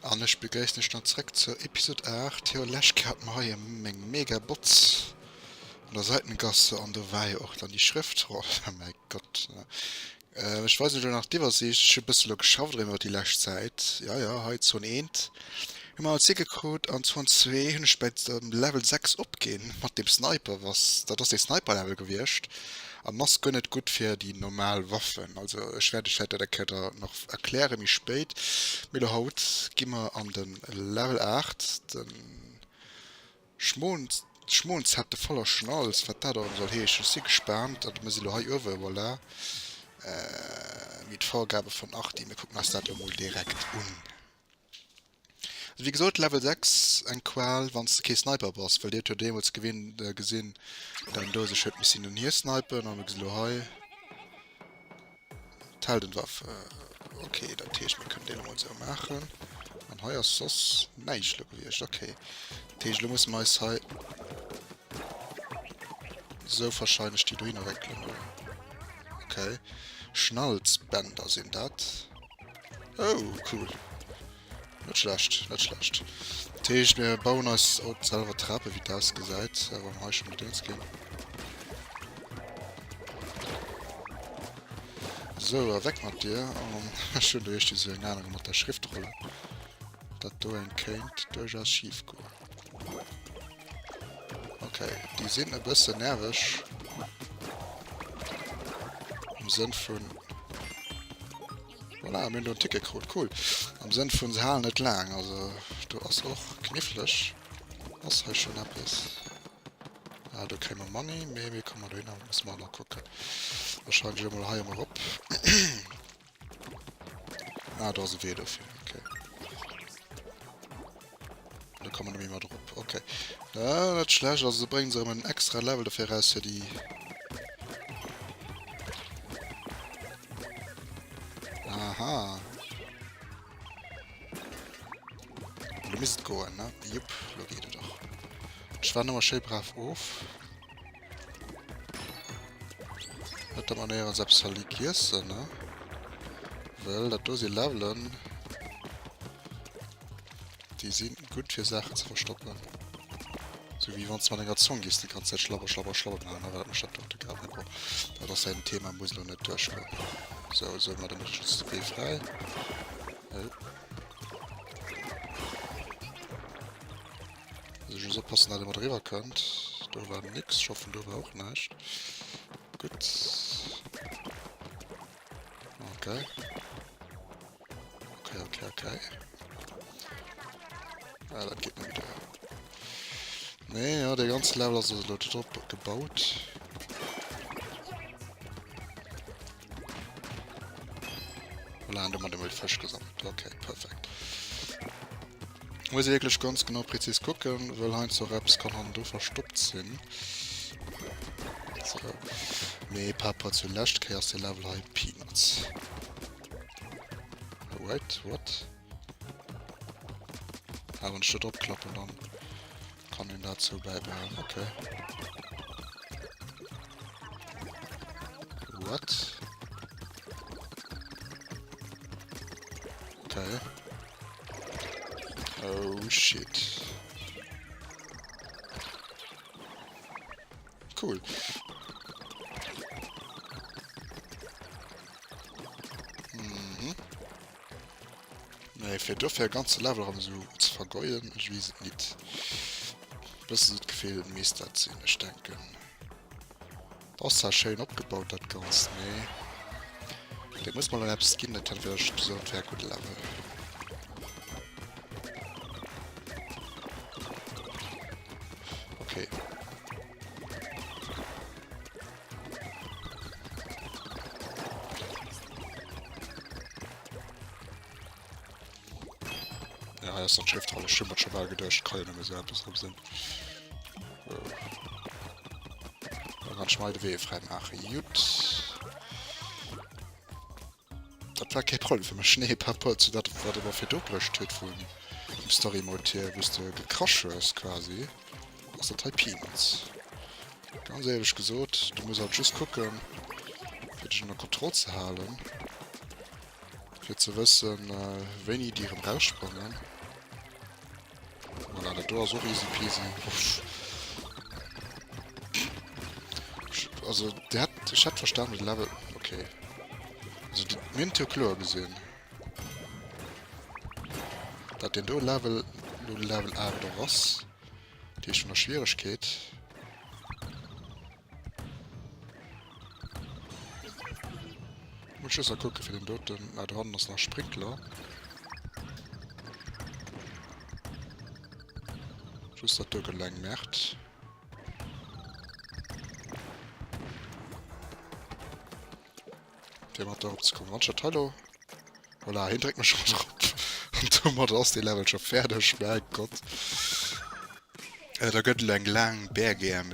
An ich begeist nicht noch zurück zur Episode 8. Ja, Lashke hat mir hier mega Bots an der Seitengasse an der Weih auch dann die Schrift. Oh, mein Gott. Ne. Ich weiß nicht, nach dir was ich ein bisschen geschaut über die Lashzeit. Ja, heute so ein End. Immer als Siegecode an 2 und später Level 6 abgehen mit dem Sniper, was da das der Sniper-Level gewirrscht. Und das gar nicht gut für die normalen Waffen. Also ich werde der Kette noch erklären, wie spät. Mit der Haut gehen wir an den Level 8. Den Schmonz hatte voller Schnalz, was da soll. Hey, ich bin sehr gespannt. Und wir sind hier over, voilà. Mit Vorgabe von 8, die wir gucken das mal direkt an. Also wie gesagt, Level 6 ein Qual, wenn es kein Sniper boss, weil der damals gesehen, dann dose ich ein bisschen hier Sniper, und dann haben wir gesagt, hey, Teil den Waffe. Okay, dann Tisch, wir können den mal so machen. Und heuer ist das, nein, ich glaube, okay. Tisch, muss man es halt so wahrscheinlich die Druine wegklicken. Okay. Schnalzbänder sind das. Oh, cool. Nicht schlecht, nicht schlecht. Tisch, wir bauen uns auch selber Treppe, wie das gesagt, aber mal schon mit uns gehen. So, weg mit dir. Schön durch diese Erinnerung mit der Schriftrolle. Das du ein Kind durchaus schief gehen. Okay, die sind ein bisschen nervös. Im Sinn von. Voilà, wenn du ein Ticket kriegst, cool. Im Sinn von sie halten nicht lang, also du hast auch knifflig. Was heißt schon etwas? Ja, da kriegen wir Money, maybe kommen wir da hin, müssen wir noch gucken. Wahrscheinlich mal hier mal ab. Ah, da ist wieder dafür, okay. Da kommen wir nämlich mal drauf, okay. Ja, nicht schlecht, also bringen sie immer ein extra Level dafür raus für die. Aha. Du müsst gehen, ne? Jupp, da geht es doch. Ich war nochmal schön brav auf. Hat man ja selbst verliert, ne? Weil da sie leveln. Die sind gut für Sachen zu verstoppen. So wie wenn es mal in der Zunge ist, die ganze Zeit schlabber machen, aber das statt doch gar nicht. Das ist ein Thema, muss noch nicht durchkommen. So, sollen wir damit Schutz frei? Also schon so passen, dass ihr mal drüber könnt. Da war nix, schaffen da auch nicht. Gut. Okay. Okay. Ah, das geht nicht wieder. Nee, ja, der ganze Level ist also top gebaut. Voilà, und man den Fisch gesammelt. Okay, perfekt. Muss ich wirklich ganz genau präzise gucken, weil Heinz so Raps kann han do verstoppt sind. So. Nee, Papa zuletzt kehrst der Level halt Peanuts. Wait, what? Aber ein Stück abklappen dann kann ihn dazu beibehalten. Okay. What? Okay. Oh shit. Cool. Nee, für dafür ganze Level haben so zu vergeuden, ich weiß es nicht. Das ist das Gefühl, Mist ziehen, ich denke. Das ist ja schön abgebaut, das Ganze, nee. Den muss man dann selbst skin, das hat wieder so ein sehr gutes Level. Okay. Ja, das ist eine Schriftrolle, schimmert schon mal gedurcht, kann ich nicht mehr so etwas drauf sind. Und dann schmeide wir frei machen. Gut. Das war kein Problem für mich. Schneepapper zu das, was aber für durchlöscht wird von im Story-Mode hier, wo du gekrascht ist quasi. Das ist halt Peanuts. Ganz ehrlich gesagt, du musst halt just gucken, für dich in der Kontrolle zu halten. für zu wissen, wenn die ihren rausspringen. Voilà, das war so easy peasy. Also, ich hatte verstanden, mit Level. Okay. Also, die Minto klar gesehen. Da den du Level 8 oder was? Die ist schon eine Schwierigkeit. Ich muss ja gucken für den Dort, na, da haben wir noch Sprinkler. Just dat du lang merkt. Der hat dort kommen. Hallo. Voilà, hindrückt mich schon drauf. Und du machst aus die Level schon fertig. Mein Gott. Da geht lang Berge am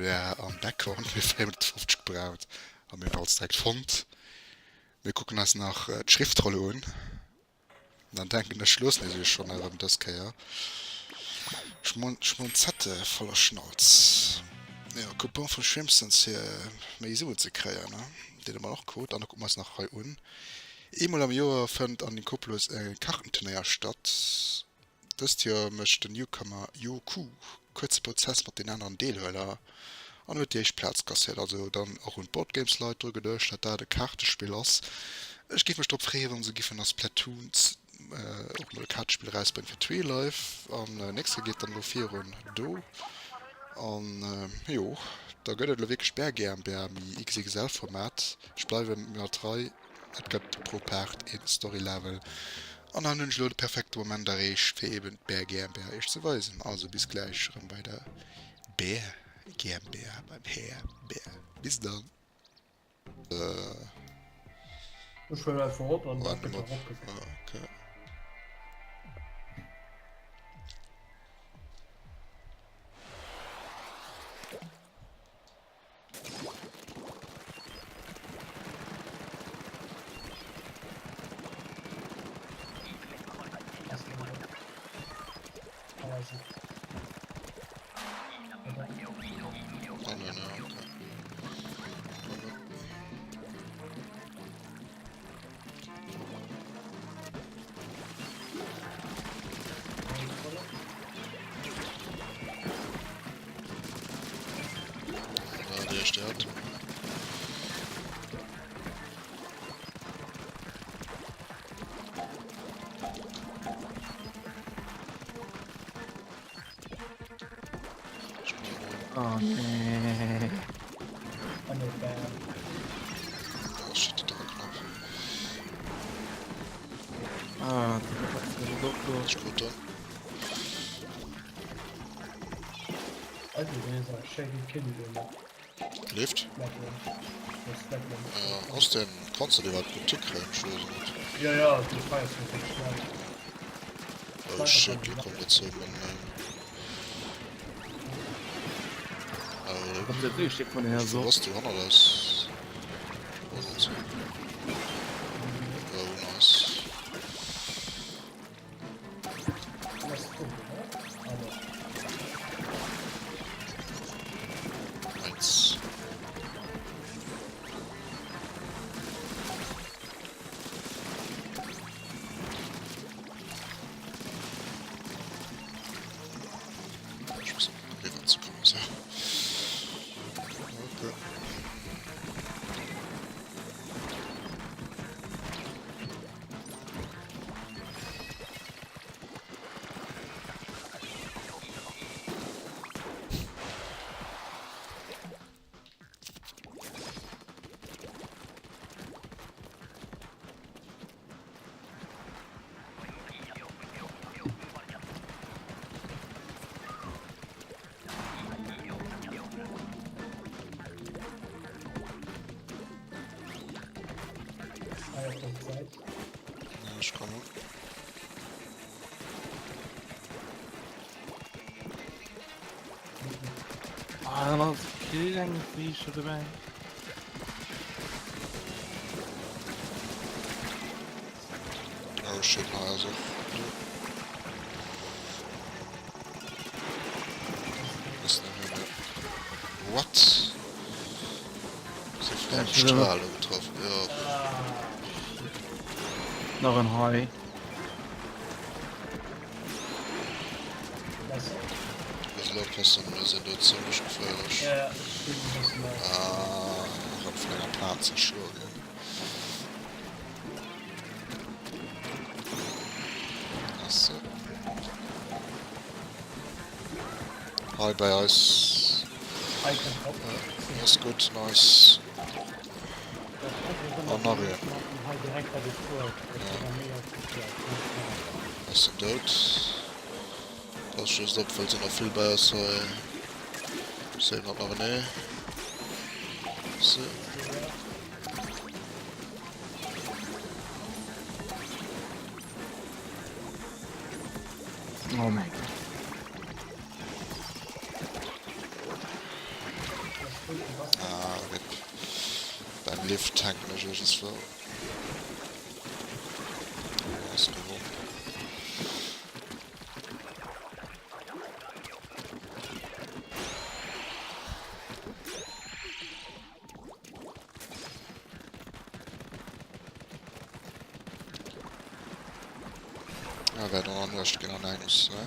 Bäcker und wir 50 gebraucht. Haben wir als direkt Fund. Wir gucken uns nach die Schriftrolle an. Und dann denken der Schluss nicht schon das ja. Schmunzette voller Schnauz. Ja, Coupon von Schwimmstens hier mehr so zu kriegen, ne? Den immer noch gut, dann gucken wir es nach un. Einmal am Jahr findet an den Kuppelus ein Kartenturnier statt. Das hier möchte Newcomer Yoku kurzer Prozess mit den anderen Deelhöhler. Und wird ich Platz kassiert, also dann auch in Boardgames Leute gedurcht, dass da der Kartenspiel ist. Ich gebe mich drauf frei, wenn sie geben das Platoons auch mal Kartenspiel rausbringen für Tree Life. Und nächste geht dann noch 4 und do. Und jo, da geht es wirklich schwer gern bei XXL-Format. Ich bleibe mit 3, es gibt pro Part in Story-Level. Und dann wünsche ich den perfekten Moment erreicht, für eben Bär GmbH echt zu weisen. Also bis gleich schon bei der Bär GmbH, beim Herr Bär. Bis dann. Ich will halt vor Ort und dann Warte wird mal. er hochgefahren. Okay. Aber ich- Oh, nein, okay. Ja, der stört. Oh nee. An der Bär. Oh shit, der Knopf. Ah, der Doktor. Ist gut dann. Also, wenn ich sage, Shaggy Kitty, den Lebt? Blackman. Das Blackman. Ja, aus dem kannst du dir halt gut kriegen, schon so gut. Ja, ja, die Feier ist nicht schnell. Oh shit, hier kommt jetzt so ein Kommt der Drehstück von her so. was du hast das? Was ist oh, nice. Das ist gut, oder? Aber, 1. Ich muss rüber zu kommen, so. Okay. Feier kommt Zeit. Ja, ich komme. Ah, dan had ik lang vliegen erbij. Oh shit, nou also. Ist nicht mehr. What? Sie Ja, haben ich will Strahlung getroffen, ja. Ah, Noch ein Hai. Besser. Wir sind aufpassen, wir sind dort ziemlich gefährlich. Ja, ich bin ein bisschen mehr. Ich hab von einer Plan zerschlagen. Achso. Hi bei uns. Icon Top. Ist gut, nice. Oh, Navi. Halt direkt bei der Tour. Das ist dann mega gut. Was sind dort? Das ist das, weil sie noch viel besser. Sehen wir noch nicht. So. Oh mein Gott. RIP. Beim Lift tanken natürlich ist so. Was du rum? Ja, wer dann anders genau nein ist, ne?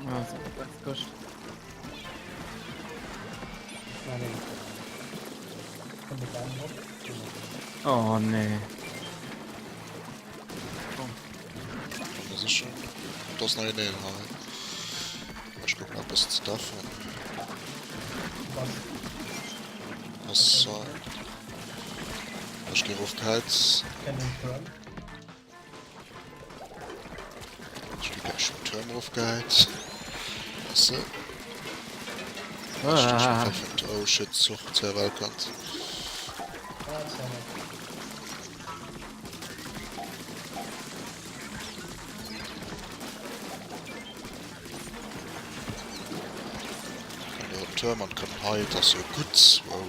Also, das ist gut. Oh nee. Das ist schon. Das ist noch eine Idee, halt. Ich guck mal, bis es davon. Was soll. Ich gehe auf Kites. Ich gehe gleich schon Turm auf Kites. Weißt du? Ah, Oh shit, Zucht, sehr welkannt. Der Turm und kann halt das so gut. Wow.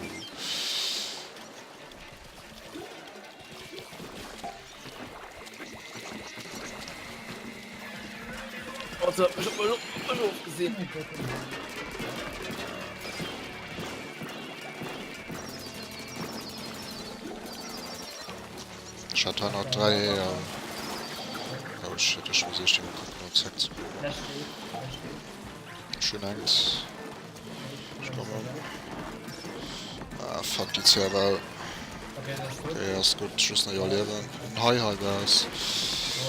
also, ich hab mal gesehen. Ich hatte noch 3. Ja. Oh shit, ich muss echt mal gucken und zack zu. Schön Angst. Ich komme. Ah, fuck die Server. Okay, das ist gut. Okay, ja, ist gut. Ich muss noch ja leben. Ein Hi, guys. So,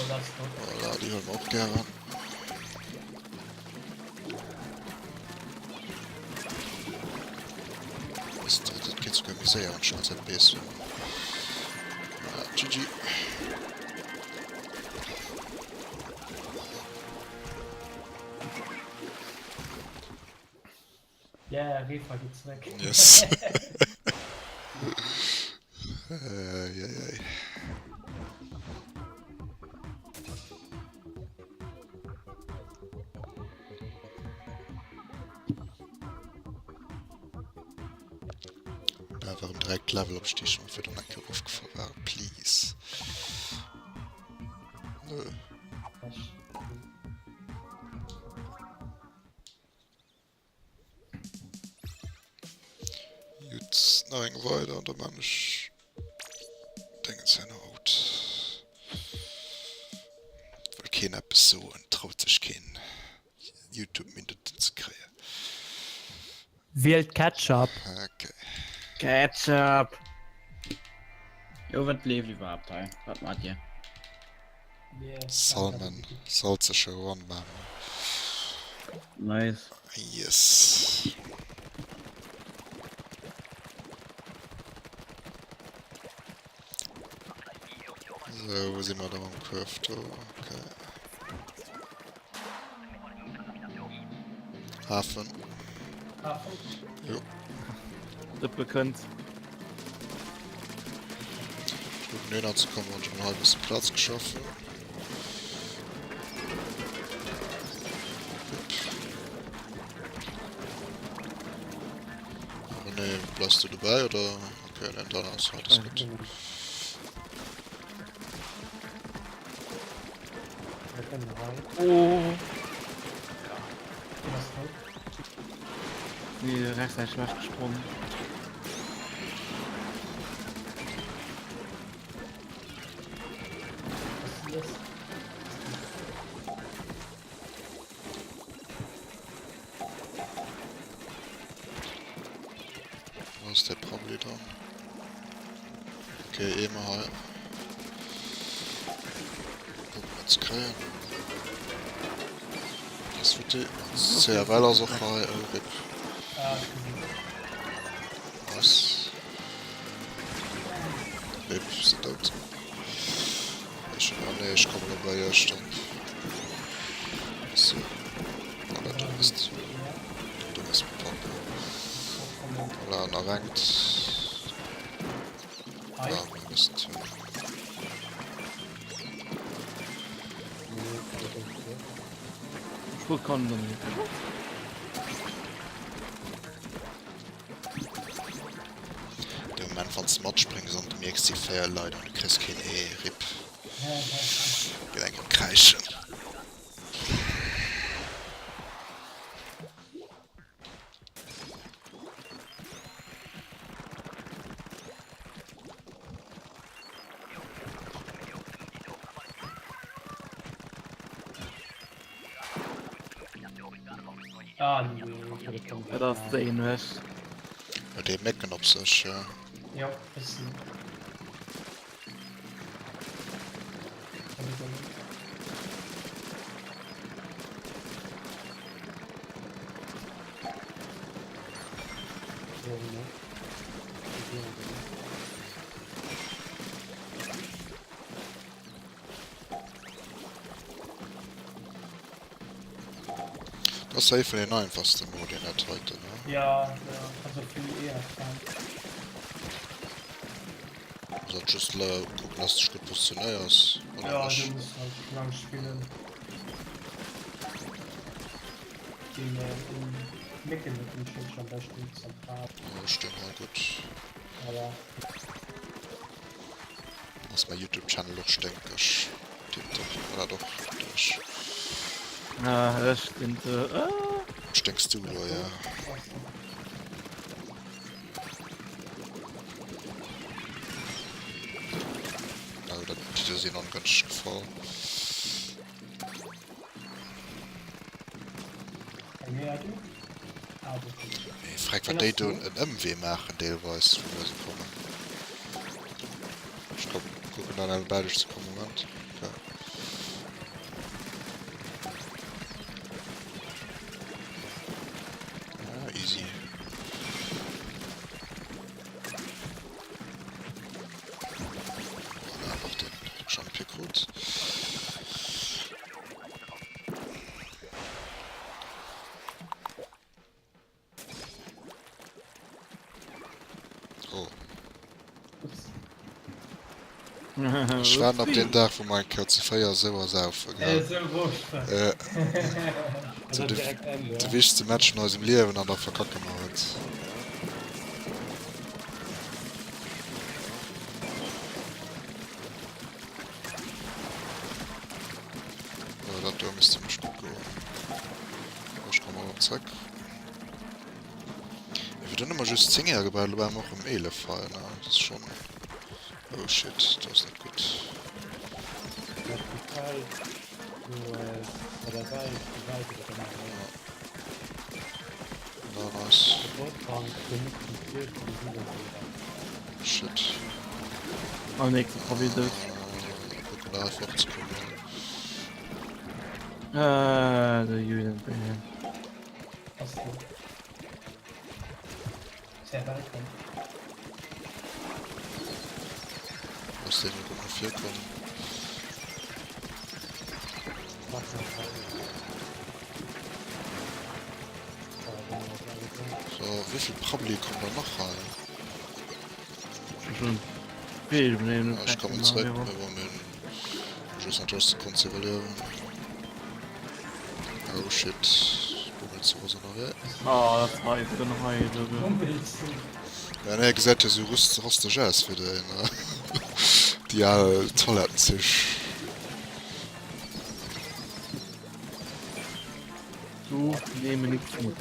das ist gut. Oh, ja, die hören wir auch gerne. Das geht sogar mir sehr an, schon als ein bisschen. Ja, GG. Ja, Refa geht's weg. Yes. Ei. Da waren direkt Levelabstieg und für den Anker aufgefahren war. Please. Nö. Jetzt noch ein weiter und der Mensch denkt seine Haut. Weil keiner bis so und traut sich kein YouTube-Minuten zu kriegen. Wählt Ketchup. Okay. Ketchup. Jo, was lebt überhaupt, ey? Was macht ihr? Salmon. Salzische Rundmann. Nice. Yes. So, wo sind wir da am Curve? Okay. Hafen. Jo. Das bekannt. Ich bin näher zu kommen und schon ein halbes Platz geschaffen. Aber ne, bleibst du dabei oder? Okay, dann ist alles gut. Oh. Nee, rechts ein schlecht gesprungen. ist der Problem dann? Okay, immer halt. Gucken wir uns kriegen. Das wird die sehr weil er so frei RIP. Was? RIP, sind tot. Ich komme dabei ja stand. So. Aber du bist Papa. Voilà, on rankt. Ja, wir müssen tun. Wo kann man nicht? Der Moment von Smart springen und du merkst die Feier leider und du kriegst kein RIP. Gelenke kreischen. Ja, das ist der Invest. Ja, die mecken auf sich, ja. Ja, bisschen. Das ist ja von den einfachsten Modi nicht heute, ne? Ja, ja, also viel eher. Also just gucken, dass du gut positionierst. Oder Ja, nicht? du musst halt lang spielen. In Micken mit dem Schild am besten zentral. Ja, stimmt, ja gut. Aber Dass mein YouTube-Channel doch stinkig. TikTok, oder doch, durch. Ja, das stimmt. Stinkst du, ja. Also, das ist noch ganz gefallen. bei mir ja du. Aber Ich frag, was die tun ein MW machen, teilweise, wo wir so kommen. Ich glaub, gucken dann alle beide zu kommen, Moment. Okay. Ja, easy. Ja, noch den Champion gut. Oh. Ich war ab den Tag, wo mein Feier selber sauf. so Ja. wurscht. So, Also direkt Ende. du wichtigste Match in unserem Leben an der verkacke gemacht. Ja, das müsste mich gut gehen. Ich komme mal zack. Ich würde immer just 10 Jahre gebaut, aber auch im Ele-Fall, ne? Das ist schon. Oh shit, das ist nicht gut. Na, nice. Shit. Am nächsten probiert es. Gucken da einfach zu kommen. Der Julian Brilliant. Hast du. Sehr weit kommen. Aus dem wir gucken, 4 kommen. So, wie viel Probably kommen da noch rein? Schon viel nehmen. Ja, ich komme zurück, wir wollen just natürlich zu konservieren. Oh shit. Bummel zu Hause noch weg. Ah, das war jetzt noch heute. Unbedingt. Ja, ne, gesagt, so rustig Jazz für den, ne? Die Toilettentisch. Du nehme nichts mit.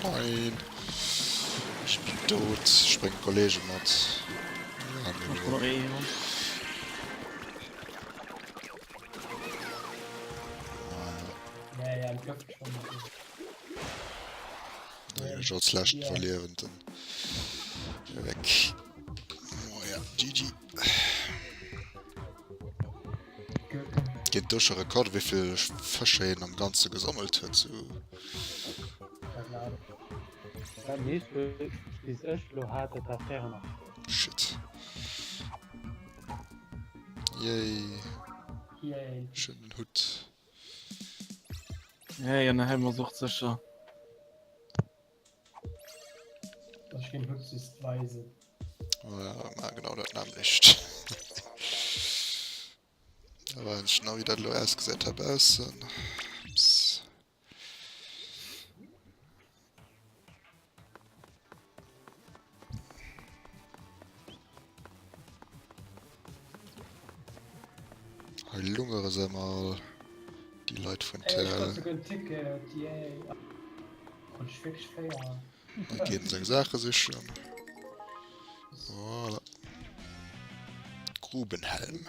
Nein. Ich bin tot. Spring Kollege mit. Ja, Was noch eh? Ja, ja, im Kopf schon. als Last Ja. verlieren dann weg. Oh ja, GG. Geht durch den Rekord, wie viel Fische ihn am Ganze gesammelt hat. So. Beim nächsten bis Öschlo hatte das Ferner. Shit. Yay. Yay. Schönen Hut. Ja, ja, nachher man sucht sicher. Das geht höchstweise. Oh ja, na, genau das Namen nicht. Aber wenn ich noch wieder Loas gesagt habe, dann. Ups. Lungere sie mal die Leute von Ich hatte Tell. sogar ein Ticket, yay. Und ich wirklich fair. Dann gehen sie Sache sich schon. Voilà. Grubenhelm.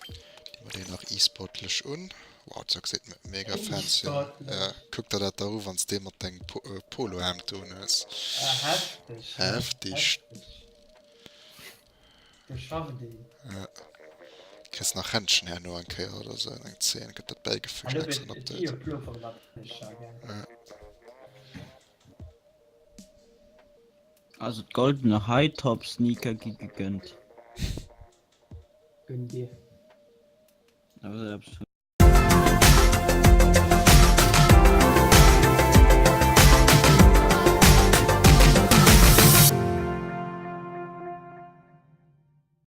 Die wir den noch e-sportlich un. Wow, das sieht mit mega fancy. Ja, guckt da darüber, wenn es dem mit dem Polo-Hemd tun ist. Heftig. Heftig. Geschafft den. Ja. Kriegst nach Händchen her nur ein Kehr oder so. Dann 10 gibt das beigefügt. Alle Extra mit Update. hier Pulver was ich sage. Ja. Also goldene High-Top-Sneaker gegönnt. Gönn dir. Aber